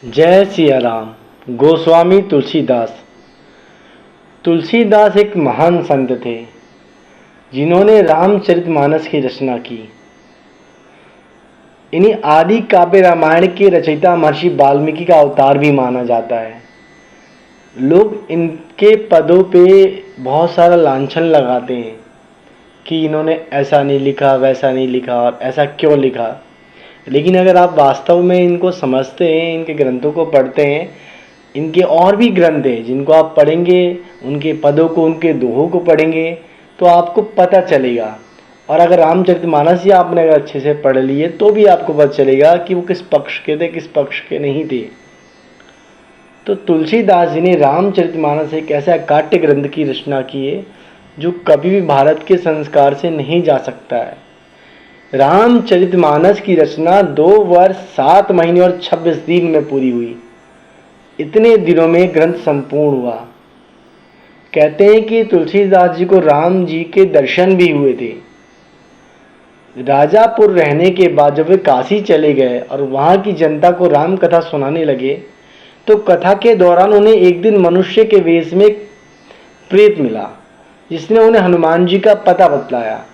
जय सिया राम। गोस्वामी तुलसीदास। तुलसीदास एक महान संत थे जिन्होंने रामचरितमानस की रचना की। इन्हीं आदि काव्य रामायण के रचयिता महर्षि वाल्मीकि का अवतार भी माना जाता है। लोग इनके पदों पे बहुत सारा लांछन लगाते हैं कि इन्होंने ऐसा नहीं लिखा, वैसा नहीं लिखा और ऐसा क्यों लिखा। लेकिन अगर आप वास्तव में इनको समझते हैं, इनके ग्रंथों को पढ़ते हैं, इनके और भी ग्रंथ हैं जिनको आप पढ़ेंगे, उनके पदों को, उनके दोहों को पढ़ेंगे तो आपको पता चलेगा। और अगर रामचरितमानस ही आपने अगर अच्छे से पढ़ लिए तो भी आपको पता चलेगा कि वो किस पक्ष के थे, किस पक्ष के नहीं थे। तो तुलसीदास जी ने रामचरितमानस एक ऐसा काव्य ग्रंथ की रचना की है जो कभी भी भारत के संस्कार से नहीं जा सकता है। रामचरितमानस की रचना 2 वर्ष 7 महीने और 26 दिन में पूरी हुई। इतने दिनों में ग्रंथ संपूर्ण हुआ। कहते हैं कि तुलसीदास जी को राम जी के दर्शन भी हुए थे। राजापुर रहने के बाद जब वे काशी चले गए और वहां की जनता को राम कथा सुनाने लगे तो कथा के दौरान उन्हें एक दिन मनुष्य के वेश में एक प्रेत मिला जिसने उन्हें हनुमान जी का पता बतलाया।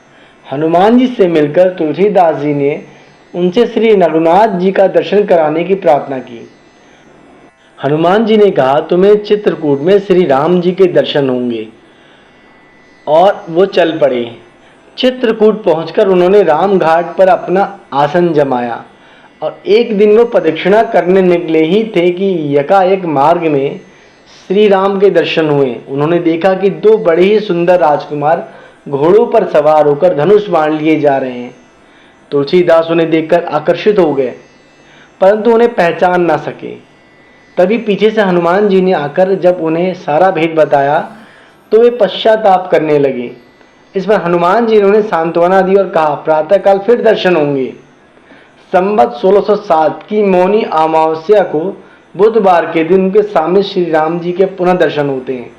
हनुमान जी से मिलकर तुलसीदास जी ने उनसे श्री रघुनाथ जी का दर्शन कराने की प्रार्थना की। हनुमान जी ने कहा, तुम्हें चित्रकूट में श्री राम जी के दर्शन होंगे। और वो चल पड़े। चित्रकूट पहुंचकर उन्होंने राम घाट पर अपना आसन जमाया और एक दिन वो प्रदक्षिणा करने निकले ही थे कि यकायक मार्ग में श्री राम के दर्शन हुए। उन्होंने देखा कि 2 बड़े ही सुंदर राजकुमार घोड़ों पर सवार होकर धनुष बाण लिए जा रहे हैं। तुलसीदास उन्हें देखकर आकर्षित हो गए परंतु उन्हें पहचान ना सके। तभी पीछे से हनुमान जी ने आकर जब उन्हें सारा भेद बताया तो वे पश्चाताप करने लगे। इस पर हनुमान जी ने उन्हें सांत्वना दी और कहा, प्रातःकाल फिर दर्शन होंगे। संवत 1607 की मौनी अमावस्या को बुधवार के दिन उनके सामने श्री राम जी के पुनः दर्शन होते हैं।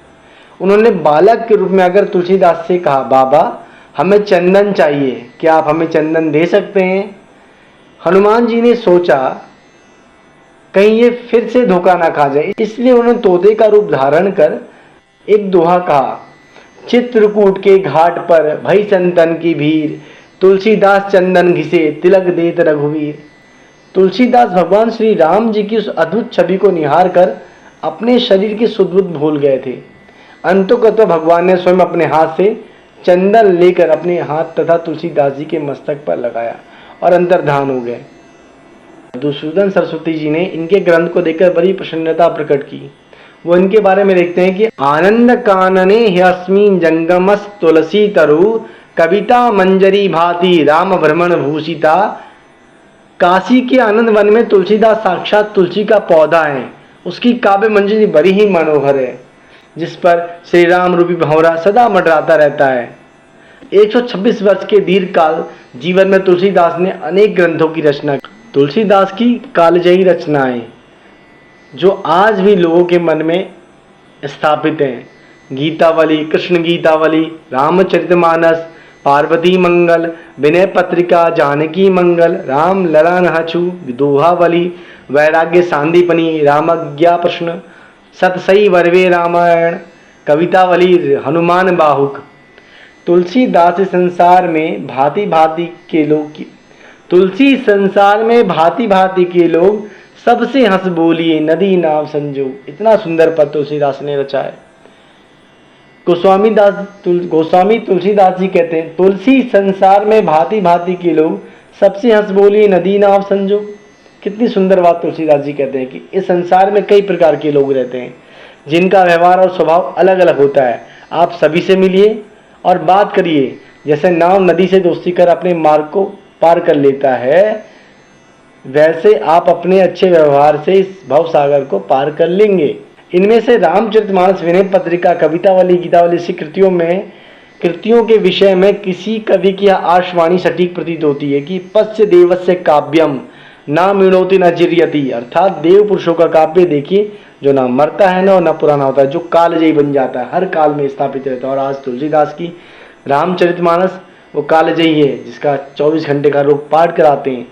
उन्होंने बालक के रूप में आकर तुलसीदास से कहा, बाबा हमें चंदन चाहिए, क्या आप हमें चंदन दे सकते हैं? हनुमान जी ने सोचा कहीं ये फिर से धोखा ना खा जाए, इसलिए उन्होंने तोते का रूप धारण कर एक दोहा कहा, चित्रकूट के घाट पर भई संतन की भीड़, तुलसीदास चंदन घिसे तिलक देत रघुवीर। तुलसीदास भगवान श्री राम जी की उस अद्भुत छवि को निहार कर अपने शरीर की सुध बुध भूल गए थे। अंततः भगवान ने स्वयं अपने हाथ से चंदन लेकर अपने हाथ तथा तुलसीदास जी के मस्तक पर लगाया और अंतर्धान हो गए। मधुसूदन सरस्वती जी ने इनके ग्रंथ को देखकर बड़ी प्रसन्नता प्रकट की। वो इनके बारे में लिखते हैं कि आनंद कानने ह्यस्मिन् जंगमस तुलसी तरु कविता मंजरी भाति राम भ्रमण भूषिता। काशी के आनंद वन में तुलसीदास साक्षात तुलसी का पौधा है। उसकी काव्य मंजरी बड़ी ही मनोहर है जिस पर श्री राम रूपी भंवरा सदा मंडराता रहता है। 126 वर्ष के दीर्घ काल जीवन में तुलसीदास ने अनेक ग्रंथों की रचना की। तुलसीदास की कालजयी रचनाएं जो आज भी लोगों के मन में स्थापित हैं, गीतावली, कृष्ण गीतावली, रामचरितमानस, पार्वती मंगल, विनय पत्रिका, जानकी मंगल, राम ललन हछु, दोहावली, वैराग्य सांदीपनी, रामज्ञा प्रश्न, सतसई वर्वे रामायण, कवितावली, हनुमान बाहुक। तुलसीदास संसार में भांति भांति के लोग तुलसी संसार में भांति भांति के लोग सबसे हंस बोलिए नदी नाव संजोग। इतना सुंदर पद तुलसीदास ने रचा है। गोस्वामी तुलसीदास जी कहते हैं, तुलसी संसार में भांति भांति के लोग सबसे हंस बोलिए नदी नाव संजोग। कितनी सुंदर बात तुलसीदास जी कहते हैं कि इस संसार में कई प्रकार के लोग रहते हैं जिनका व्यवहार और स्वभाव अलग अलग होता है। आप सभी से मिलिए और बात करिए। जैसे नाव नदी से दोस्ती कर अपने मार्ग को पार कर लेता है, वैसे आप अपने अच्छे व्यवहार से इस भव सागर को पार कर लेंगे। इनमें से रामचरितमानस, विनय पत्रिका, कवितावली, गीतावली सी कृतियों के विषय में किसी कवि की आशवाणी सटीक प्रतीत होती है कि पश्य देवस्य काव्यम ना मिणोति न जिर्यति। अर्थात देव पुरुषों का काव्य देखिए जो ना मरता है ना पुराना होता है, जो कालजयी बन जाता है, हर काल में स्थापित रहता है। और आज तुलसीदास की रामचरितमानस वो कालजयी है जिसका 24 घंटे का लोग पाठ कराते हैं।